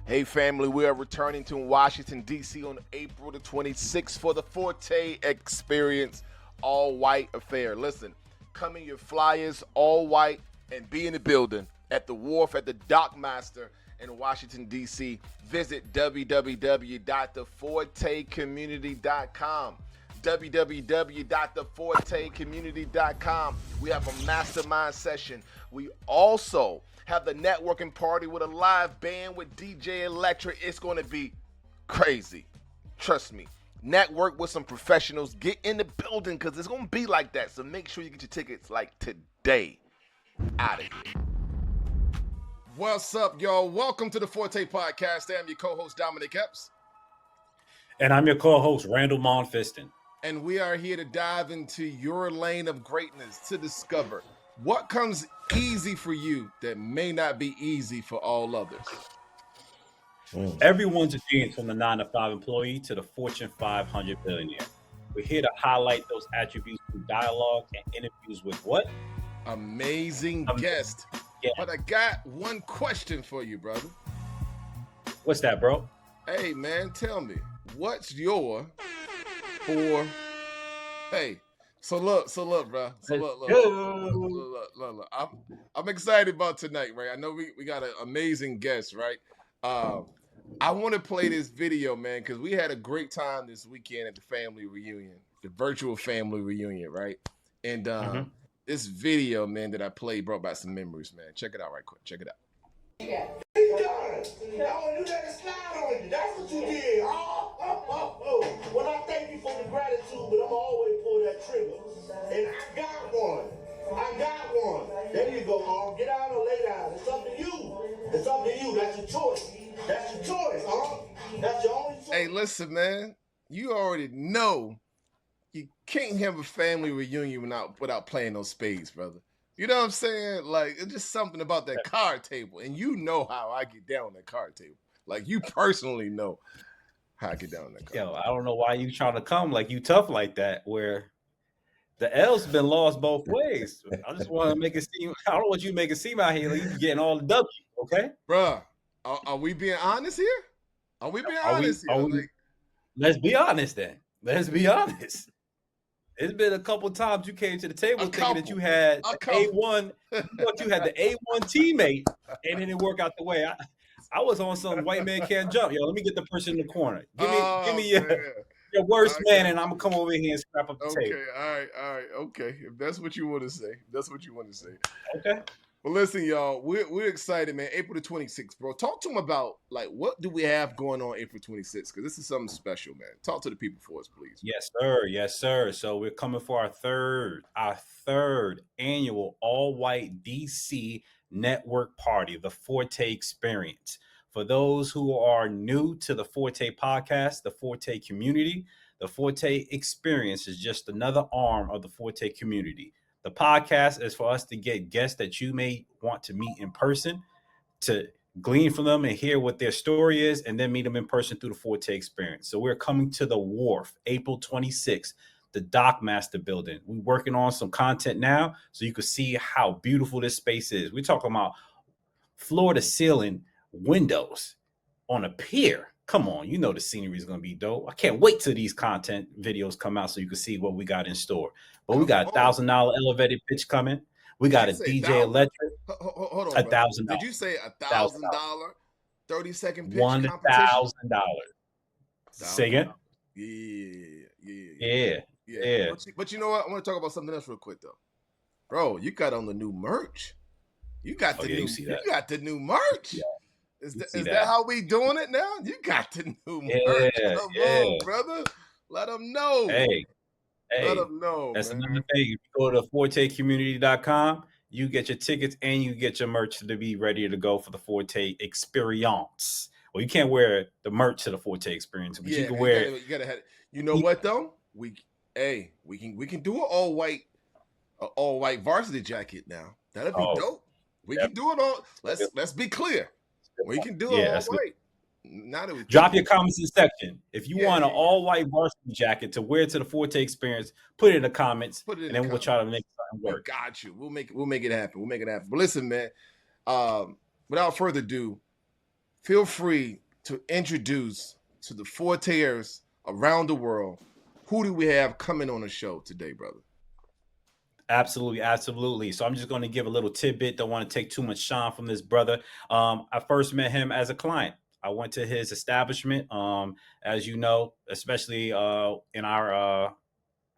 Hey family, we are returning to Washington, D.C. on April the 26th for the Forte Experience all-white affair. Listen, come in your flyers, all white, and be in the building at the wharf at the Dockmaster in Washington, D.C. Visit www.thefortecommunity.com. www.thefortecommunity.com. We have a mastermind session. We also have the networking party with a live band with DJ Electric. It's going to be crazy. Trust me. Network with some professionals. Get in the building because it's going to be like that. So make sure you get your tickets like today. Out of here. What's up, y'all? Welcome to the Forte Podcast. I'm your co-host, Dominic Epps. And I'm your co-host, Randall Monfiston. And we are here to dive into your lane of greatness to discover what comes easy for you that may not be easy for all others. Everyone's a genius, from the 9-to-5 employee to the Fortune 500 billionaire. We're here to highlight those attributes through dialogue and interviews with what? Amazing guest. Yeah. But I got one question for you, brother. What's that, bro? Hey, man, tell me, what's your for? Hey. So look, bro. Look. I'm excited about tonight, right? I know we got an amazing guest, right? I want to play this video, man, because we had a great time this weekend at the family reunion, the virtual family reunion, right? And this video, man, that I played brought back some memories, man. Check it out right quick. Check it out. Yeah. Y'all knew that to slide on you. That's what you did. Oh. Well, I thank you for the gratitude, but I'm always pull that trigger. And I got one. There you go, Arm. Get down or lay down. It's up to you. That's your choice. That's your only choice. Hey, listen, man. You already know you can't have a family reunion without playing those spades, brother. You know what I'm saying? Like, it's just something about that card table. And you know how I get down on that card table. Like, you personally know how I get down on that card table. I don't know why you trying to come like you tough like that, where the L's been lost both ways. I just want to make it seem, I don't want you to make it seem out here like you getting all the W, okay? Bruh, are we being honest here? Let's be honest then. Let's be honest. It's been a couple times you came to the table thinking that you had A1, you had the A1 teammate, and it didn't work out the way. I was on some white man can't jump. Yo, let me get the person in the corner. Give me your worst man, and I'm gonna come over here and scrap up the table. Okay, all right, okay. If that's what you want to say, Okay. Well, listen, y'all, we're excited, man. April the 26th, bro. Talk to them about, like, what do we have going on April 26th? Because this is something special, man. Talk to the people for us, please. Yes, sir. So we're coming for our third annual all-white DC network party, the Forte Experience. For those who are new to the Forte podcast, the Forte community, the Forte Experience is just another arm of the Forte community. The podcast is for us to get guests that you may want to meet in person, to glean from them and hear what their story is, and then meet them in person through the Forte Experience. So we're coming to the Wharf, April 26th, the Dockmaster building. We're working on some content now so you can see how beautiful this space is. We're talking about floor-to-ceiling windows on a pier. Come on, you know the scenery is going to be dope. I can't wait till these content videos come out so you can see what we got in store. But we got $1,000 elevated pitch coming. We got a DJ Electric. Hold on, $1,000. Did you say $1,000 30-second pitch competition? $1,000. Say again? Yeah. But you know what? I want to talk about something else real quick, though. Bro, you got on the new merch. You got the new merch. Yeah. Is that how we doing it now? You got the new merch. Come on, brother. Let them know. Hey. Let them know. That's another thing. If you go to fortecommunity.com, you get your tickets and you get your merch to be ready to go for the Forte Experience. Well, you can't wear the merch to the Forte Experience, but you can wear it. You gotta have it. You know what though? We can do an all white varsity jacket now. That'd be dope. We can do it all. Let's be clear. We can do it all white. Drop your comments in the section. If you want an all-white varsity jacket to wear to the Forte Experience, put it in the comments, and then we'll try to make something work. Got you. We'll make it happen. But listen, man, without further ado, feel free to introduce to the Forteers around the world, who do we have coming on the show today, brother? Absolutely, absolutely. So I'm just going to give a little tidbit. Don't want to take too much shine from this brother. I first met him as a client. I went to his establishment. As you know, especially in our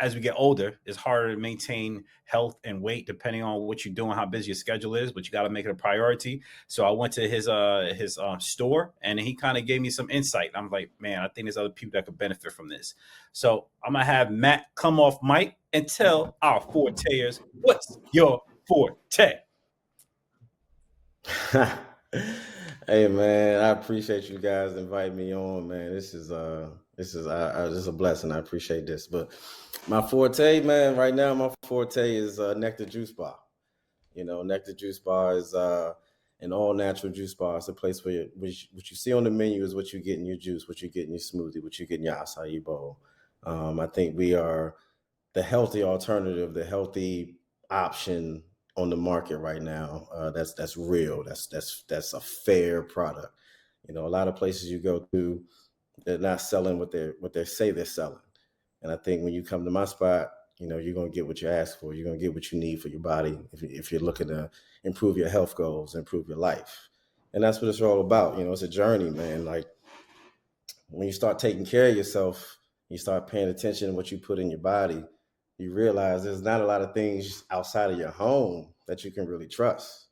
as we get older, it's harder to maintain health and weight depending on what you're doing, how busy your schedule is. But you got to make it a priority. So I went to his store, and he kind of gave me some insight. I'm like, man, I think there's other people that could benefit from this. So I'm gonna have Matt come off mic and tell our Forteers what's your forte. Hey man, I appreciate you guys inviting me on, man. This is a blessing. I appreciate this. But my forte, man, right now my forte is Nectar Juice Bar. You know, Nectar Juice Bar is an all natural juice bar. It's a place where what you see on the menu is what you get in your juice, what you get in your smoothie, what you get in your acai bowl. I think we are the healthy alternative, the healthy option on the market right now. That's real. That's a fair product. You know, a lot of places you go to, they're not selling what they say they're selling. And I think when you come to my spot, you know, you're gonna get what you ask for. You're gonna get what you need for your body if you're looking to improve your health goals, improve your life. And that's what it's all about. You know, it's a journey, man. Like when you start taking care of yourself, you start paying attention to what you put in your body, you realize there's not a lot of things outside of your home that you can really trust.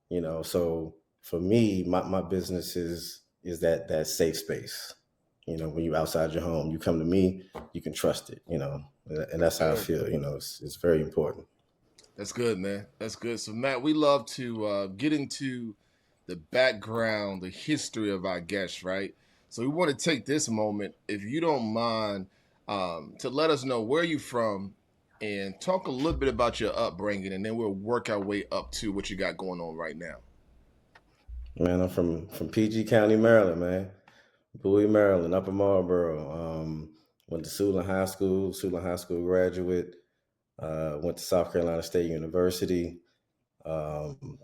You know, so for me, my business is that safe space. You know, when you outside your home, you come to me, you can trust it, you know. And that's how I Good. feel, you know, it's very important. That's good, man. That's good. So, Matt, we love to get into the background, the history of our guests, right? So, we want to take this moment, if you don't mind, to let us know where you're from and talk a little bit about your upbringing, and then we'll work our way up to what you got going on right now. Man, I'm from PG County, Maryland, man. Bowie, Maryland, Upper Marlboro. Went to Sula High School graduate. Went to South Carolina State University.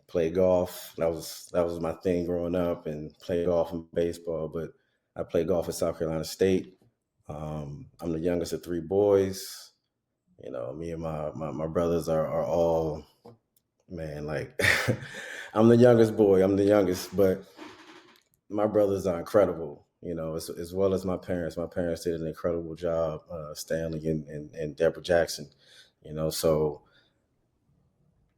Played golf. That was my thing growing up, and played golf and baseball. But I played golf at South Carolina State. I'm the youngest of three boys. You know, me and my brothers are all, man, like I'm the youngest boy. I'm the youngest, but my brothers are incredible. You know, as well as my parents. My parents did an incredible job, Stanley and Deborah Jackson. You know, so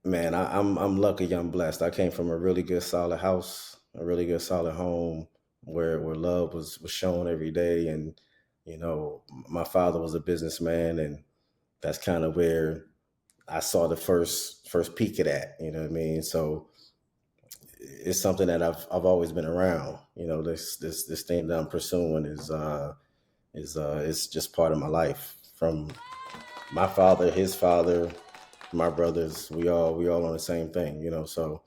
man, I'm lucky. I'm blessed. I came from a really good, solid house, a really good, solid home where love was shown every day. And you know, my father was a businessman, and that's kind of where I saw the first peak of that. You know what I mean? So it's something that I've always been around. You know, this thing that I'm pursuing is just part of my life. From my father, his father, my brothers, we all on the same thing. You know, so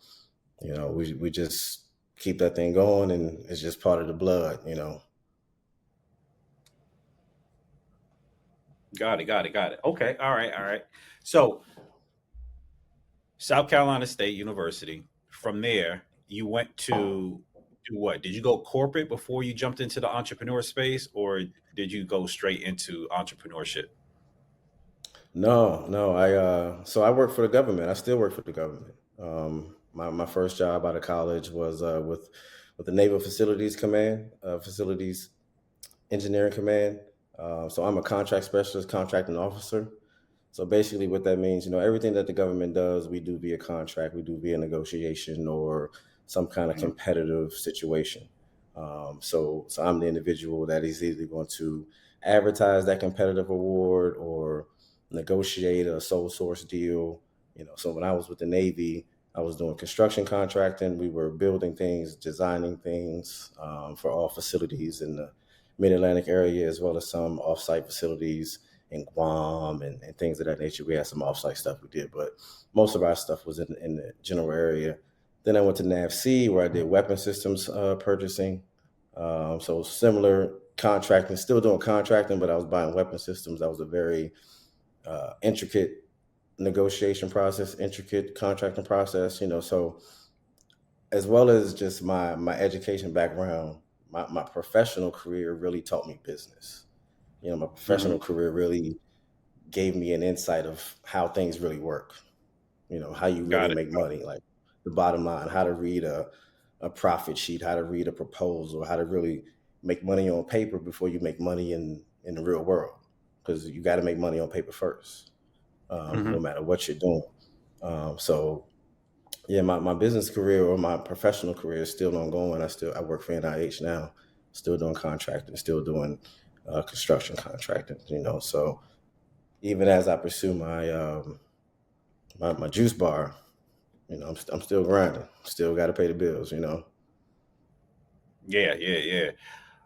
you know we just keep that thing going, and it's just part of the blood. You know. Got it, got it, got it. Okay, all right, all right. So South Carolina State University. From there, you went to do what? Did you go corporate before you jumped into the entrepreneur space, or did you go straight into entrepreneurship? No. So I work for the government. I still work for the government. My first job out of college was with the Naval Facilities Command, Facilities Engineering Command. So I'm a contract specialist, contracting officer. So basically, what that means, you know, everything that the government does, we do via contract, we do via negotiation or some kind of Mhm. competitive situation. So I'm the individual that is either going to advertise that competitive award or negotiate a sole source deal. You know, so when I was with the Navy, I was doing construction contracting. We were building things, designing things for all facilities in the Mid Atlantic area, as well as some offsite facilities in Guam and things of that nature. We had some offsite stuff we did, but most of our stuff was in the general area. Then I went to NAVC where I did weapon systems purchasing. So similar contracting, still doing contracting, but I was buying weapon systems. That was a very intricate negotiation process, intricate contracting process. You know, so as well as just my education background, my professional career really taught me business. My professional career really gave me an insight of how things really work. How you really Got it. make money, like the bottom line, how to read a profit sheet, how to read a proposal, how to really make money on paper before you make money in the real world. Because you got to make money on paper first, no matter what you're doing. So yeah, my business career or my professional career is still ongoing. I work for NIH now, still doing contracting, still doing construction contracting. So even as I pursue my juice bar, I'm still grinding, still got to pay the bills. Yeah.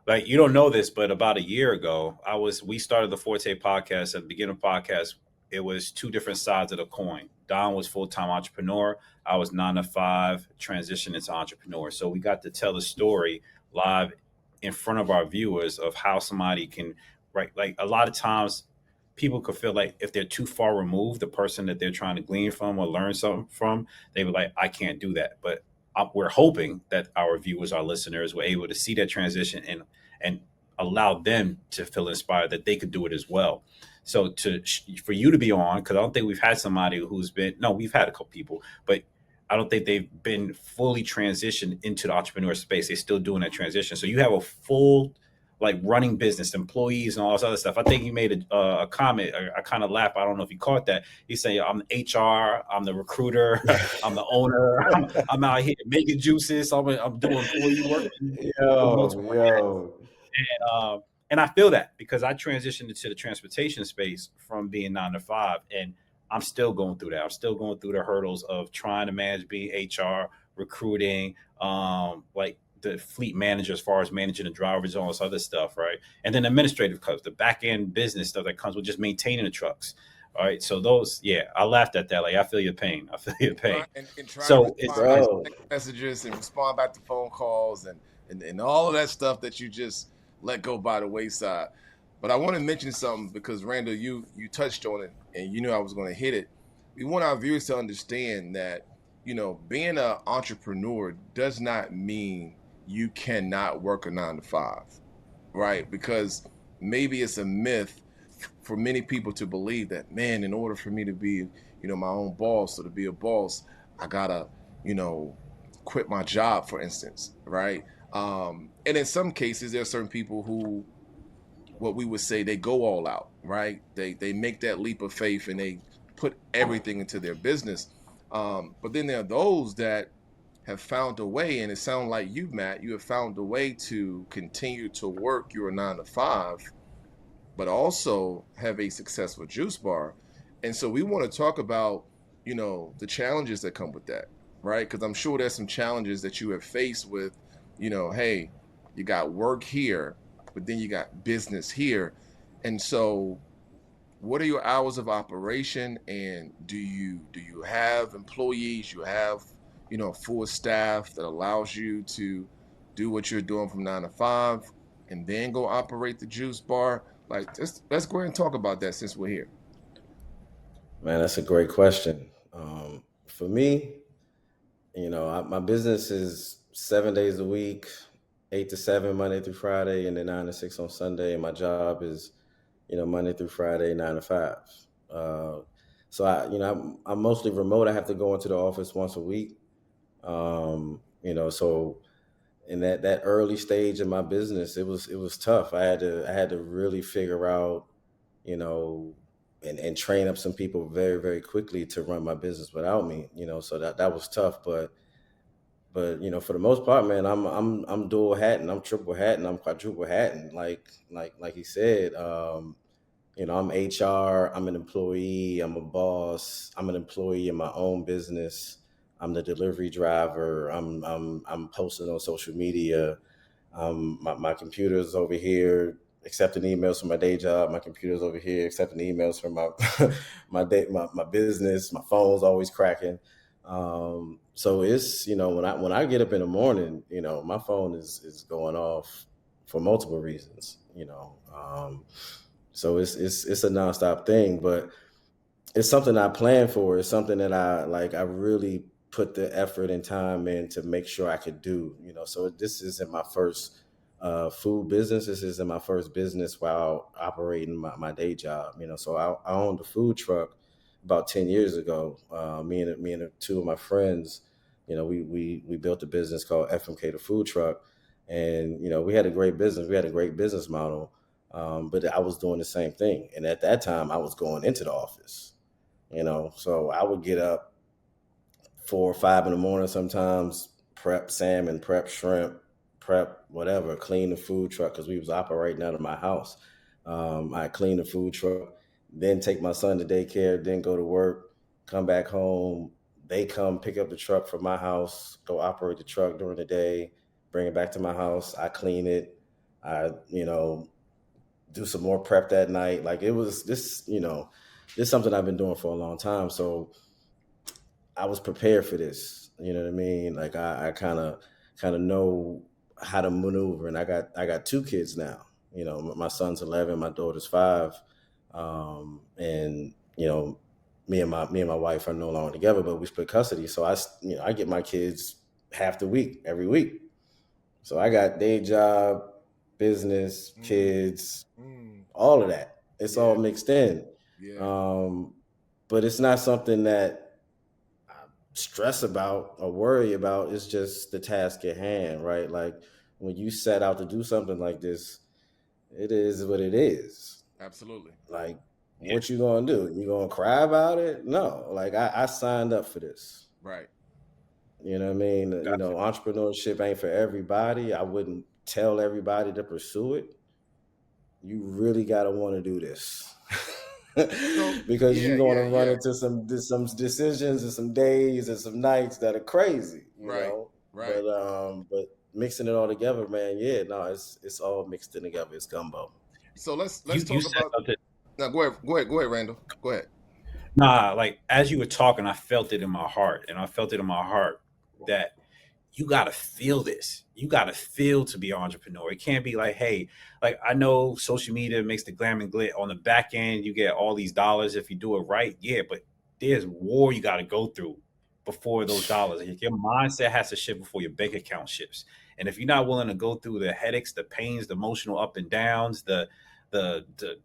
Like, you don't know this, but about a year ago, we started the Forte podcast. At the beginning of the podcast, it was two different sides of the coin. Don was full-time entrepreneur. I was 9 to 5, transitioned into entrepreneur. So we got to tell the story live in front of our viewers of how somebody can, right? Like, a lot of times people could feel like if they're too far removed, the person that they're trying to glean from or learn something from, they were like, I can't do that. But we're hoping that our viewers, our listeners, were able to see that transition and allow them to feel inspired that they could do it as well. So for you to be on, because I don't think we've had somebody who's been, no, we've had a couple people, but I don't think they've been fully transitioned into the entrepreneur space. They're still doing that transition. So you have a full, like, running business, employees, and all this other stuff. I think you made a comment. I kind of laughed. I don't know if you caught that. You say, I'm the HR, I'm the recruiter, I'm the owner, I'm out here making juices, I'm doing employee work for multiple. Yo. And I feel that because I transitioned into the transportation space from being 9 to 5, and I'm still going through that. I'm still going through the hurdles of trying to manage being HR, recruiting, like the fleet manager as far as managing the drivers and all this other stuff, right? And then administrative costs, the back end business stuff that comes with just maintaining the trucks. All right. So those, yeah, I laughed at that. Like, I feel your pain. I feel your pain. And trying to So respond back to Bro. text messages and respond back to phone calls and all of that stuff that you just let go by the wayside. But I want to mention something because Randall, you touched on it and you knew I was going to hit it. We want our viewers to understand that, being an entrepreneur does not mean you cannot work a 9 to 5, right? Because maybe it's a myth for many people to believe that, man, in order for me to be, my own boss or to be a boss, I gotta, quit my job, for instance, right? And in some cases, there are certain people who, what we would say, they go all out, right? They make that leap of faith and they put everything into their business. But then there are those that have found a way, and it sounds like you, Matt, you have found a way to continue to work your 9 to 5, but also have a successful juice bar. And so we want to talk about, the challenges that come with that, right? Because I'm sure there's some challenges that you have faced with, hey, you got work here, but then you got business here. And so what are your hours of operation? And do you have employees? You have, full staff that allows you to do what you're doing from 9 to 5 and then go operate the juice bar? Like, let's go ahead and talk about that since we're here. Man, that's a great question. For me, my business is 7 days a week, 8 to 7 Monday through Friday, and then 9 to 6 on Sunday. And my job is, Monday through Friday, 9 to 5. So I'm mostly remote. I have to go into the office once a week. So in that early stage of my business, it was tough. I had to really figure out, and train up some people very, very quickly to run my business without me. So that was tough. But for the most part, man, I'm dual hatting, I'm triple hatting, I'm quadruple hatting. Like he said, I'm HR, I'm an employee, I'm a boss, I'm an employee in my own business. I'm the delivery driver. I'm posting on social media. My computer's over here accepting emails from my day job. My computer's over here accepting emails from my business. My phone's always cracking. So it's, when I get up in the morning, my phone is going off for multiple reasons. So it's a nonstop thing, but it's something I plan for. It's something that I really put the effort and time in to make sure I could do, so this isn't my first food business. This isn't my first business while operating my day job, so I owned a food truck about 10 years ago. Me and two of my friends, we built a business called FMK, the food truck. And, we had a great business. We had a great business model. But I was doing the same thing. And at that time I was going into the office, so I would get up 4 or 5 in the morning sometimes, prep salmon, prep shrimp, prep whatever, clean the food truck because we was operating out of my house. I clean the food truck, then take my son to daycare, then go to work, come back home. They come pick up the truck from my house, go operate the truck during the day, bring it back to my house. I clean it. I, do some more prep that night. Like it was this, this is something I've been doing for a long time. So I was prepared for this. You know what I mean? Like I kind of know how to maneuver. And I got 2 kids now. My son's 11, my daughter's 5. And me and my wife are no longer together, but we split custody. So I get my kids half the week, every week. So I got day job, business, kids, all of that. It's all mixed in. Yeah. But it's not something that I stress about or worry about. It's just the task at hand, right? Like when you set out to do something like this, it is what it is. Absolutely. Like, what you gonna do? You gonna cry about it? No. Like I signed up for this. Right. You know what I mean? Gotcha. Entrepreneurship ain't for everybody. I wouldn't tell everybody to pursue it. You really gotta want to do this. Because you're going to run into some decisions and some days and some nights that are crazy, you know. Right. But mixing it all together, man, it's all mixed in together. It's gumbo. So let's talk about. Something. No, go ahead, Randall. Go ahead. Nah, like as you were talking, I felt it in my heart, that you got to feel this. You got to feel to be an entrepreneur. It can't be like, hey, like I know social media makes the glam and glit on the back end. You get all these dollars if you do it right. Yeah, but there's war you got to go through before those dollars. Your mindset has to shift before your bank account shifts. And if you're not willing to go through the headaches, the pains, the emotional up and downs, the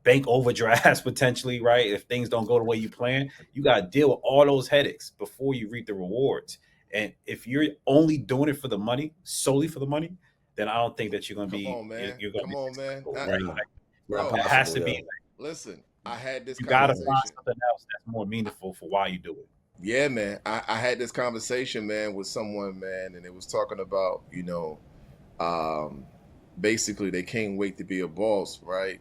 bank overdrafts potentially, right? If things don't go the way you plan, you got to deal with all those headaches before you reap the rewards. And if you're only doing it for the money, solely for the money, then I don't think that you're going to be. Come on, man. You're going to be man. right? Bro, it has to be. Listen, I had this. You got to find something else that's more meaningful for why you do it. Yeah, man. I had this conversation, man, with someone, man, and it was talking about, basically they can't wait to be a boss, right?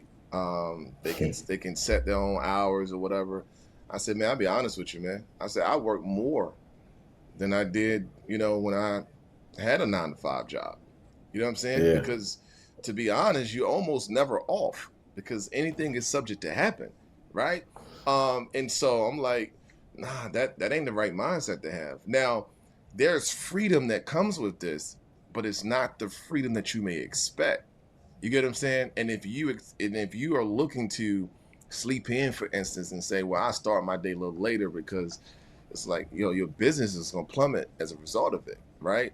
They can set their own hours or whatever. I said, man, I'll be honest with you, man. I said I work more than I did, when I had a 9-to-5 job. You know what I'm saying? Yeah. Because to be honest, you're almost never off because anything is subject to happen, right? And so I'm like, nah, that ain't the right mindset to have. Now, there's freedom that comes with this, but it's not the freedom that you may expect. You get what I'm saying? And if you are looking to sleep in, for instance, and say, well, I start my day a little later because it's like, your business is going to plummet as a result of it, right?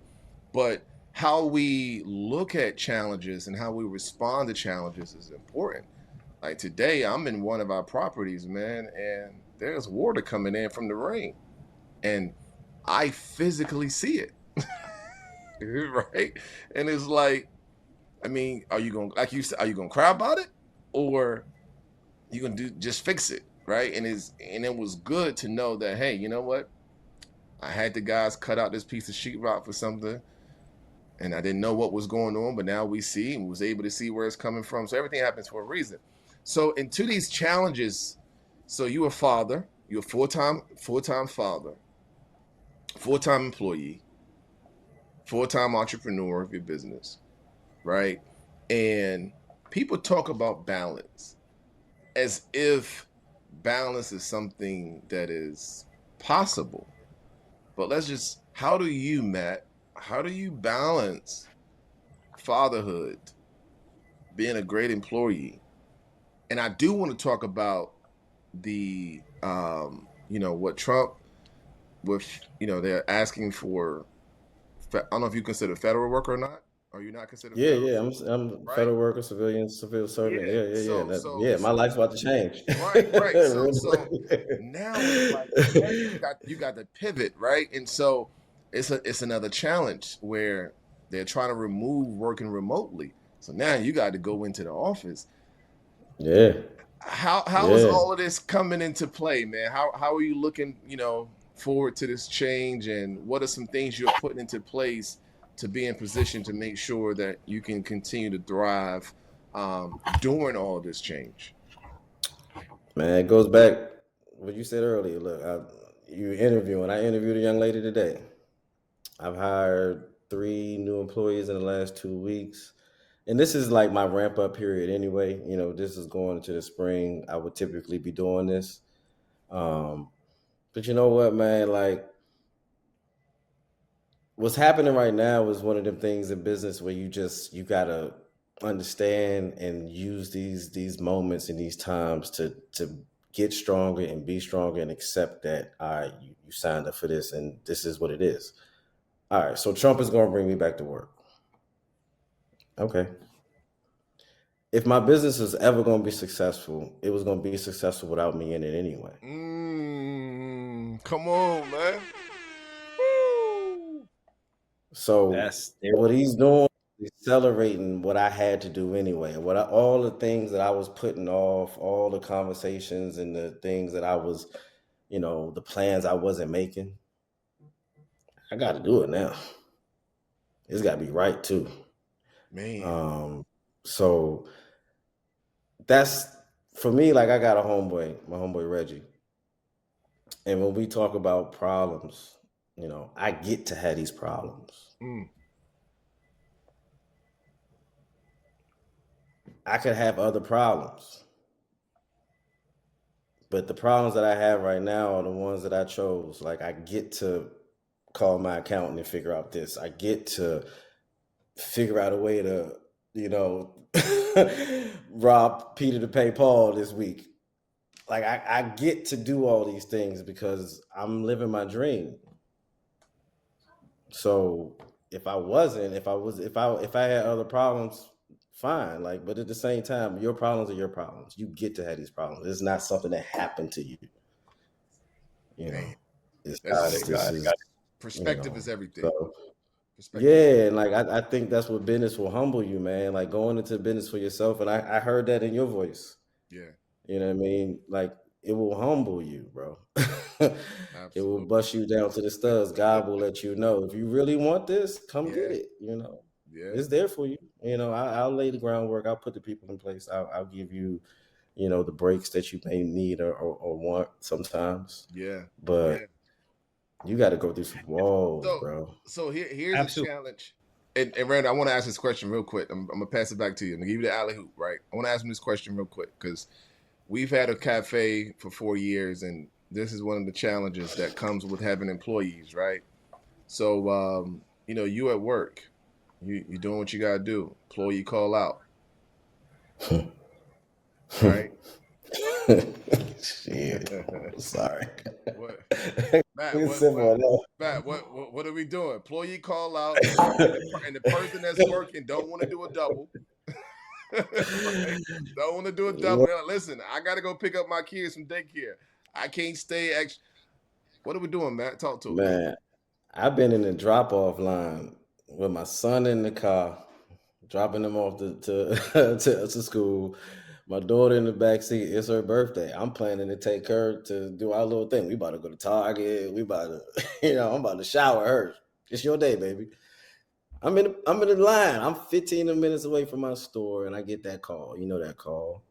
But how we look at challenges and how we respond to challenges is important. Like today, I'm in one of our properties, man, and there's water coming in from the rain. And I physically see it, right? And it's like, I mean, are you going to cry about it? Or you going to just fix it? Right. And it was good to know that, hey, you know what? I had the guys cut out this piece of sheetrock for something and I didn't know what was going on, but now we see and was able to see where it's coming from. So everything happens for a reason. So into these challenges, so you're a father, you're a full-time father, full-time employee, full-time entrepreneur of your business, right? And people talk about balance as if balance is something that is possible. But how do you, Matt, balance fatherhood, being a great employee? And I do want to talk about the, what Trump with, they're asking for, I don't know if you consider federal work or not. Are you not considered Yeah, federal? yeah. I'm Right? federal worker, civil servant. Yeah. Yeah, yeah, yeah. So, so, Yeah, my so, life's about to change. right. So Really. now it's like now you got the pivot, right? And so it's another challenge where they're trying to remove working remotely. So now you got to go into the office. Yeah, How is yeah. all of this coming into play, man? How are you looking, forward to this change, and what are some things you're putting into place to be in position to make sure that you can continue to thrive during all this change? Man, it goes back what you said earlier. Look, you interviewing. I interviewed a young lady today. I've hired 3 new employees in the last 2 weeks. And this is like my ramp up period anyway. This is going into the spring. I would typically be doing this. But you know what, man? Like, what's happening right now is one of them things in business where you gotta understand and use these moments and these times to get stronger and be stronger and accept that, all right, you signed up for this and this is what it is. All right, so Trump is going to bring me back to work. Okay. If my business is ever going to be successful, it was going to be successful without me in it anyway. Come on, man. Woo! So That's what he's doing is accelerating what I had to do anyway. All the things that I was putting off, all the conversations and the things that I was, the plans I wasn't making. I got to do it now. It's got to be right too. Man. So that's for me. Like, I got my homeboy Reggie, and when we talk about problems, I get to have these problems. I could have other problems, but the problems that I have right now are the ones that I chose. Like, I get to call my accountant and figure out this. I get to figure out a way to, rob Peter to pay Paul this week. Like, I get to do all these things because I'm living my dream. So if I had other problems, fine. Like, but at the same time, your problems are your problems. You get to have these problems. It's not something that happened to you. It's Perspective is everything. So, yeah, and like I think that's what business will humble you, man. Like, going into business for yourself, and I heard that in your voice. Yeah. You know what I mean? Like, it will humble you, bro. It will bust you down to the studs. God will let you know, if you really want this, come get it. Yeah. It's there for you. I'll lay the groundwork. I'll put the people in place. I'll give you, the breaks that you may need or want sometimes. Yeah. But you got to go through some walls, bro. So here's a challenge. And Randy, I want to ask this question real quick. I'm gonna pass it back to you. I'm gonna give you the alley hoop, right? I want to ask him this question real quick because we've had a cafe for 4 years, and this is one of the challenges that comes with having employees, right? So, you at work, you doing what you gotta do. Employee call out, right? Shit. Sorry. What? Matt, what are we doing? Employee call out, and the person that's working don't want to do a double. Right? Don't want to do a double. Like, listen, I gotta go pick up my kids from daycare. I can't stay extra. What are we doing, Matt? Talk to me. Man, I've been in the drop-off line with my son in the car, dropping him off to school. My daughter in the back seat. It's her birthday. I'm planning to take her to do our little thing. We about to go to Target. We about to, I'm about to shower her. It's your day, baby. I'm in the line. I'm 15 minutes away from my store, and I get that call. You know that call.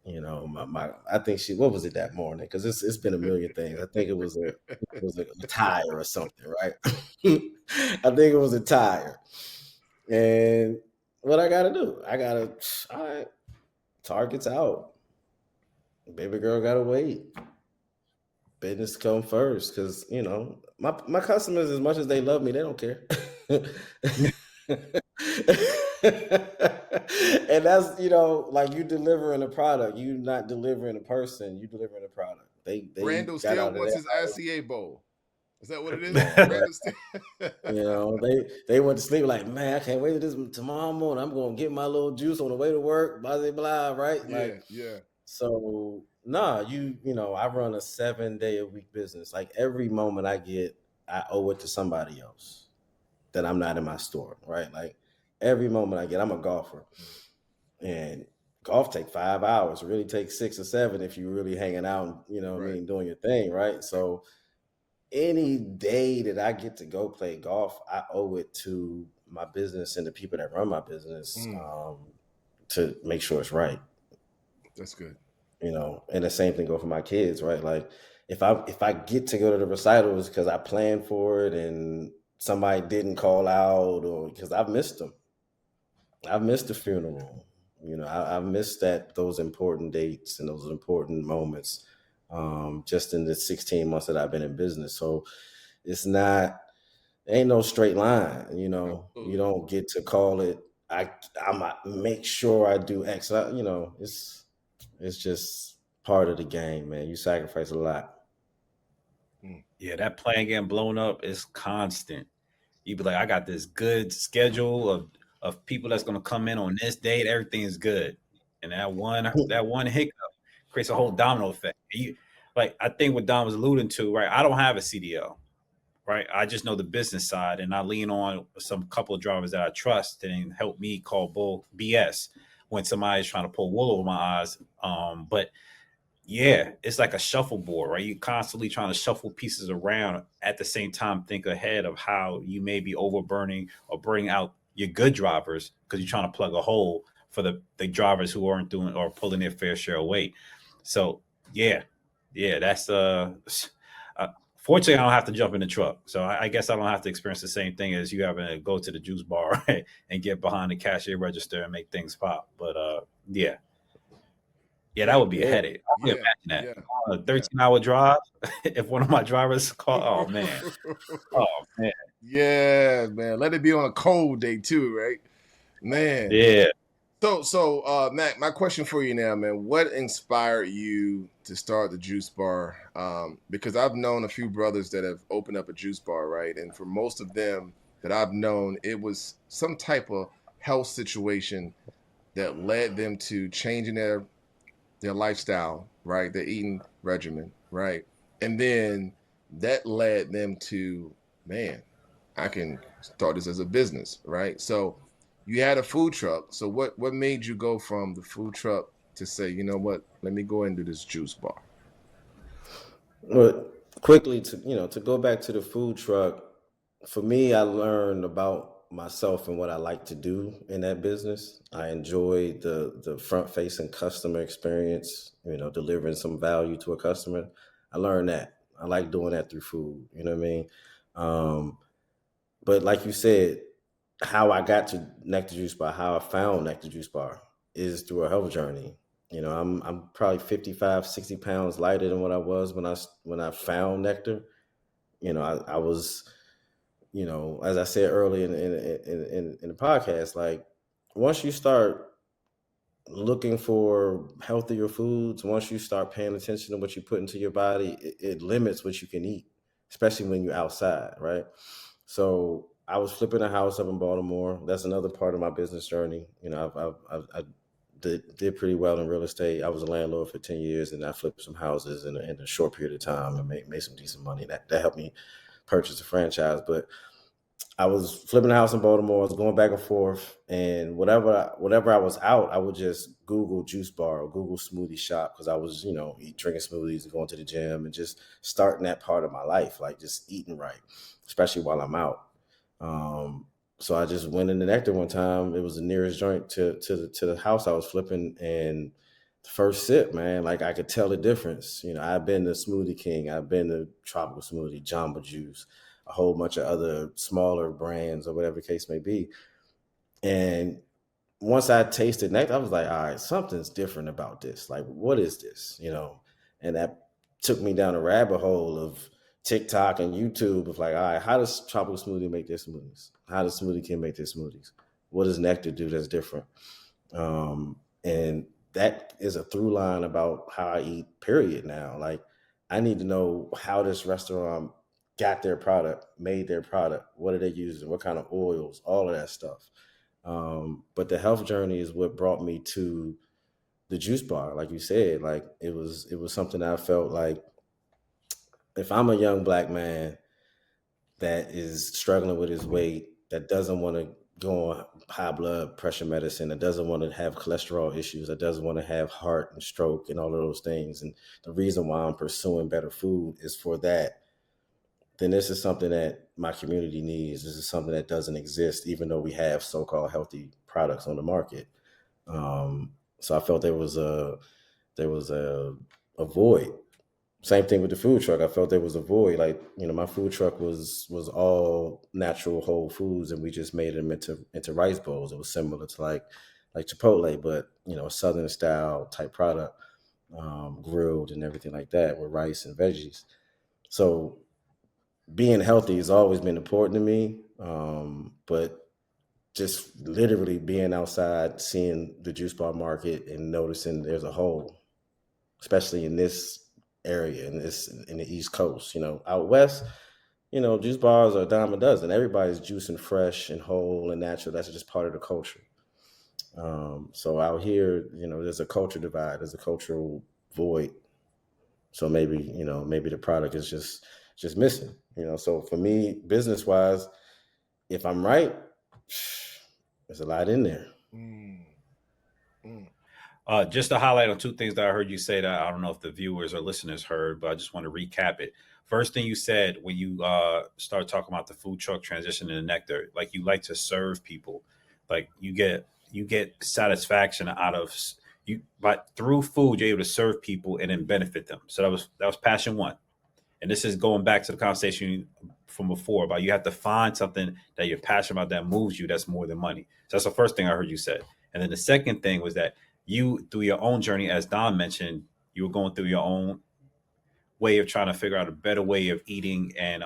I think what was it that morning? Because it's been a million things. I think it was a tire or something, right? I think it was a tire. And what I gotta do? All right, Target's out. Baby girl gotta wait. Business come first, because my customers, as much as they love me, they don't care. And that's, like, you delivering a product. You not delivering a person. You delivering a product. They Randall got still out of wants that his house. ICA bowl. Is that what it is? Random stick. You know, they went to sleep like, man, I can't wait till this tomorrow morning. I'm gonna get my little juice on the way to work, blah blah blah, right? Yeah, Like, yeah. so nah, you know, I run a 7-day-a-week business. Like every moment I get, I owe it to somebody else that I'm not in my store, right? Like every moment I get, I'm a golfer, and golf take 5 hours. It really takes 6 or 7 if you're really hanging out, you know what I Right. mean, doing your thing, right? So any day that I get to go play golf, I owe it to my business and the people that run my business to make sure it's right. That's good. You know, and the same thing go for my kids, right? Like if I get to go to the recitals because I planned for it and somebody didn't call out, or because I've missed them. I've missed the funeral. You know, I've missed those important dates and those important moments just in the 16 months that I've been in business. So it's not, ain't no straight line. You know, Absolutely. you don't get to call it. I'm make sure I do X. You know, it's just part of the game, man. You sacrifice a lot. Yeah, that plan getting blown up is constant. You be like, I got this good schedule of people that's gonna come in on this date. Everything is good, and that one hiccup creates a whole domino effect. Like I think what Don was alluding to, right? I don't have a CDL, right? I just know the business side, and I lean on some couple of drivers that I trust and help me call bull BS when somebody's trying to pull wool over my eyes. But yeah, it's like a shuffleboard, right? You're constantly trying to shuffle pieces around at the same time, think ahead of how you may be overburning or bring out your good drivers because you're trying to plug a hole for the drivers who aren't doing or pulling their fair share of weight. So yeah, that's fortunately I don't have to jump in the truck. So I guess I don't have to experience the same thing as you having to go to the juice bar right, and get behind the cashier register and make things pop. But yeah. Yeah, that would be a Yeah. headache. I can Yeah, imagine that. yeah, A 13-hour drive, if one of my drivers call, oh man. Oh man. Yeah, man. Let it be on a cold day too, right? Man. Yeah. So Matt, my question for you now, man, what inspired you to start the juice bar? Because I've known a few brothers that have opened up a juice bar, right? And for most of them that I've known, it was some type of health situation that led them to changing their lifestyle, right? Their eating regimen, right? And then that led them to, man, I can start this as a business, right? So you had a food truck. So what made you go from the food truck to say, you know what, let me go and do this juice bar? But quickly to go back to the food truck, for me, I learned about myself and what I like to do in that business. I enjoy the front facing customer experience, you know, delivering some value to a customer. I learned that. I like doing that through food, you know what I mean? But like you said, how I got to Nectar Juice Bar, how I found Nectar Juice Bar is through a health journey. You know, I'm probably 55, 60 pounds lighter than what I was when I found Nectar. You know, I was, you know, as I said earlier in the podcast, like once you start looking for healthier foods, once you start paying attention to what you put into your body, it limits what you can eat, especially when you're outside, right? So I was flipping a house up in Baltimore. That's another part of my business journey. You know, I did pretty well in real estate. I was a landlord for 10 years, and I flipped some houses in a short period of time and made some decent money. That helped me purchase a franchise. But I was flipping a house in Baltimore. I was going back and forth, and whatever I was out, I would just Google juice bar or Google smoothie shop because I was, you know, drinking smoothies and going to the gym and just starting that part of my life, like just eating right, especially while I'm out. So I just went in the Nectar one time. It was the nearest joint to the house I was flipping, and the first sip, man, like I could tell the difference. You know, I've been to Smoothie King, I've been to Tropical Smoothie, Jamba Juice, a whole bunch of other smaller brands or whatever the case may be. And once I tasted Nectar, I was like, all right, something's different about this. Like, what is this? You know, and that took me down a rabbit hole of TikTok and YouTube of like, all right, how does Tropical Smoothie make their smoothies? How does Smoothie King make their smoothies? What does Nectar do that's different? And that is a through line about how I eat, period now. Like, I need to know how this restaurant got their product, made their product, what are they using, what kind of oils, all of that stuff. But the health journey is what brought me to the juice bar. Like you said, like it was something that I felt like, if I'm a young black man that is struggling with his weight, that doesn't want to go on high blood pressure medicine, that doesn't want to have cholesterol issues, that doesn't want to have heart and stroke and all of those things, and the reason why I'm pursuing better food is for that, then this is something that my community needs. This is something that doesn't exist, even though we have so-called healthy products on the market. So I felt there was a void. Same thing with the food truck. I felt there was a void. Like, my food truck was all natural whole foods, and we just made them into rice bowls. It was similar to like Chipotle, but a Southern style type product, grilled and everything like that, with rice and veggies. So being healthy has always been important to me. But just literally being outside, seeing the juice bar market and noticing there's a hole, especially in this area, in the East Coast. Out west, juice bars are a dime a dozen. Everybody's juicing fresh and whole and natural. That's just part of the culture. So out here, there's a culture divide. There's a cultural void. So maybe the product is just missing. So for me, business wise, if I'm right, there's a lot in there. Just to highlight on two things that I heard you say that I don't know if the viewers or listeners heard, but I just want to recap it. First thing you said when you started talking about the food truck transition into Nectar, like you like to serve people, like you get satisfaction out of you, but through food you're able to serve people and then benefit them. So that was passion one. And this is going back to the conversation from before about you have to find something that you're passionate about that moves you, that's more than money. So that's the first thing I heard you said. And then the second thing was that you, through your own journey, as Don mentioned, you were going through your own way of trying to figure out a better way of eating and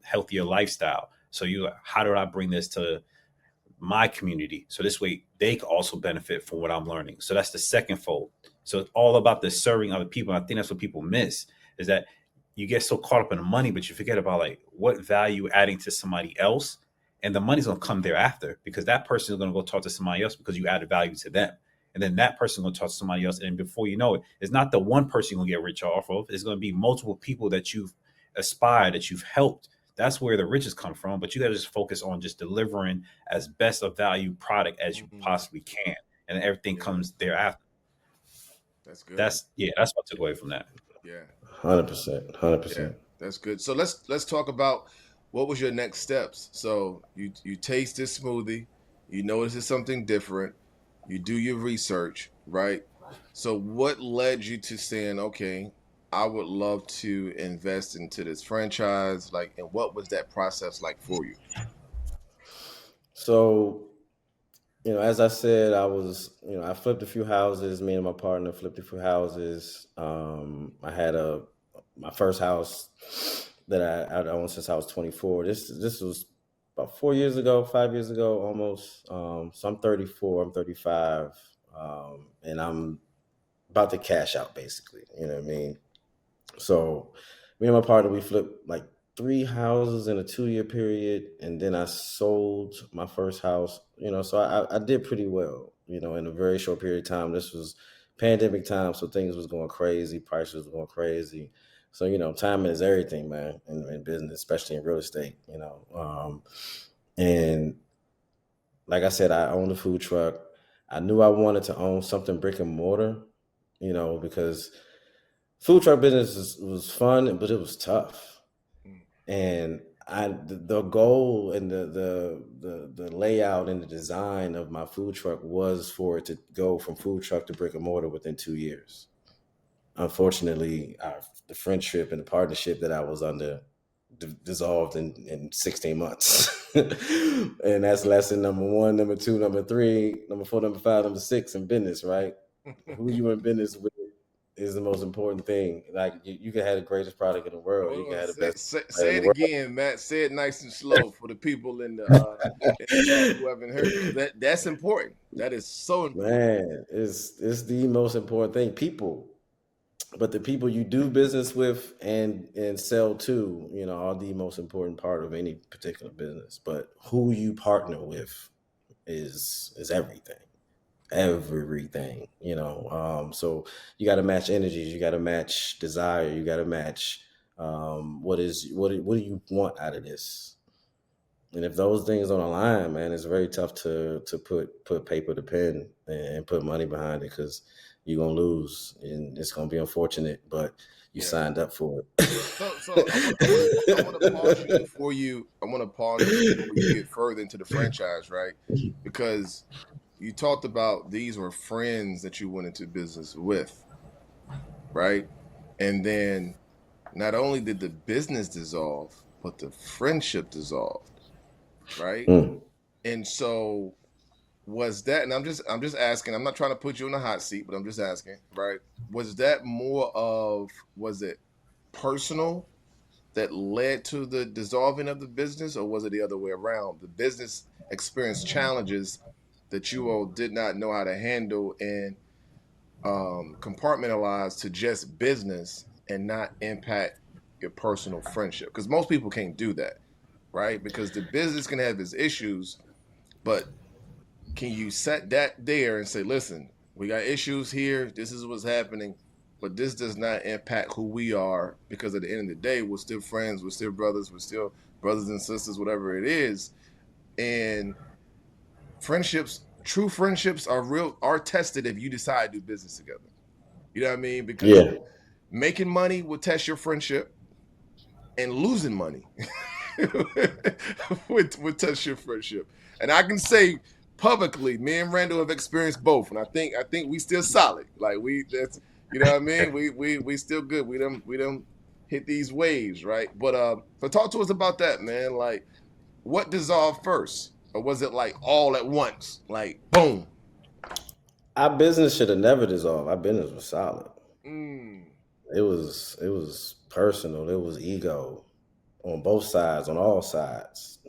healthier lifestyle. So you like, how do I bring this to my community? So this way they can also benefit from what I'm learning. So that's the second fold. So it's all about the serving other people. And I think that's what people miss, is that you get so caught up in the money, but you forget about like what value adding to somebody else, and the money's gonna come thereafter, because that person is gonna go talk to somebody else because you added value to them. And then that person will talk to somebody else. And before you know it, it's not the one person you're going to get rich off of. It's going to be multiple people that you've aspired, that you've helped. That's where the riches come from. But you got to just focus on just delivering as best a value product as you possibly can. And everything comes thereafter. That's good. That's what I took away from that. Yeah. 100%. 100%. Yeah, that's good. So let's talk about what was your next steps. So you taste this smoothie, you notice it's something different. You do your research, right? So what led you to saying, okay, I would love to invest into this franchise? Like, and what was that process like for you? So, as I said, I flipped a few houses. Me and my partner flipped a few houses. I had my first house that I owned since I was 24. This was about 5 years ago, almost. So I'm 34, I'm 35, and I'm about to cash out, basically. You know what I mean? So me and my partner, we flipped like 3 houses in a 2-year period, and then I sold my first house. So I did pretty well, in a very short period of time. This was pandemic time, so things was going crazy, prices were going crazy. So, timing is everything, man, in business, especially in real estate, and like I said, I owned a food truck. I knew I wanted to own something brick and mortar, because food truck business was fun, but it was tough. And the goal and the layout and the design of my food truck was for it to go from food truck to brick and mortar within 2 years. Unfortunately, the friendship and the partnership that I was under dissolved in 16 months. And that's lesson number 1, number 2, number 3, number 4, number 5, number 6 in business, right? Who you in business with is the most important thing. Like you can have the greatest product in the world. You can have the best. Say it again, Matt. Say it nice and slow for the people in the back who haven't heard, because that's important. That is so important. Man, it's the most important thing. People, But the people you do business with and sell to, are the most important part of any particular business. But who you partner with is everything. So you got to match energies, you got to match desire, you got to match what do you want out of this. And if those things don't align, man, it's very tough to put paper to pen and put money behind it, because you're gonna lose, and it's gonna be unfortunate, but you signed up for it. So I want to pause you before you. I want to pause you before you get further into the franchise, right? Because you talked about these were friends that you went into business with, right? And then not only did the business dissolve, but the friendship dissolved, right? Mm. And so was that, and I'm just asking, I'm not trying to put you in a hot seat, but I'm just asking, right? Was that more of, was it personal that led to the dissolving of the business, or was it the other way around? The business experienced challenges that you all did not know how to handle and compartmentalize to just business and not impact your personal friendship. Because most people can't do that, right? Because the business can have its issues, but can you set that there and say, listen, we got issues here, this is what's happening, but this does not impact who we are, because at the end of the day, we're still friends, we're still brothers and sisters, whatever it is. And true friendships are tested if you decide to do business together. You know what I mean? Because Yeah. making money will test your friendship, and losing money would test your friendship. And I can say publicly, me and Randall have experienced both, and I think we still solid. Like that's you know what I mean. We still good. We them hit these waves, right? But so talk to us about that, man. Like, what dissolved first, or was it like all at once, like boom? Our business should have never dissolved. Our business was solid. Mm, It was personal. It was ego on both sides, on all sides.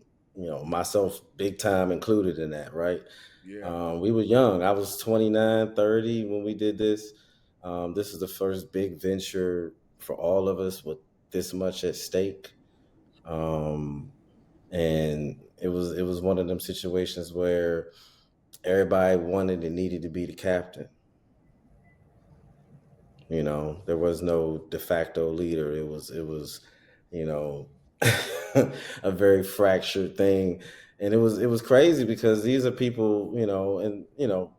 Myself big time included in that, right? yeah, We were young. I was 29, 30 when we did this. This is the first big venture for all of us with this much at stake. And it was one of them situations where everybody wanted and needed to be the captain. There was no de facto leader. It was you know a very fractured thing, and it was crazy, because these are people, and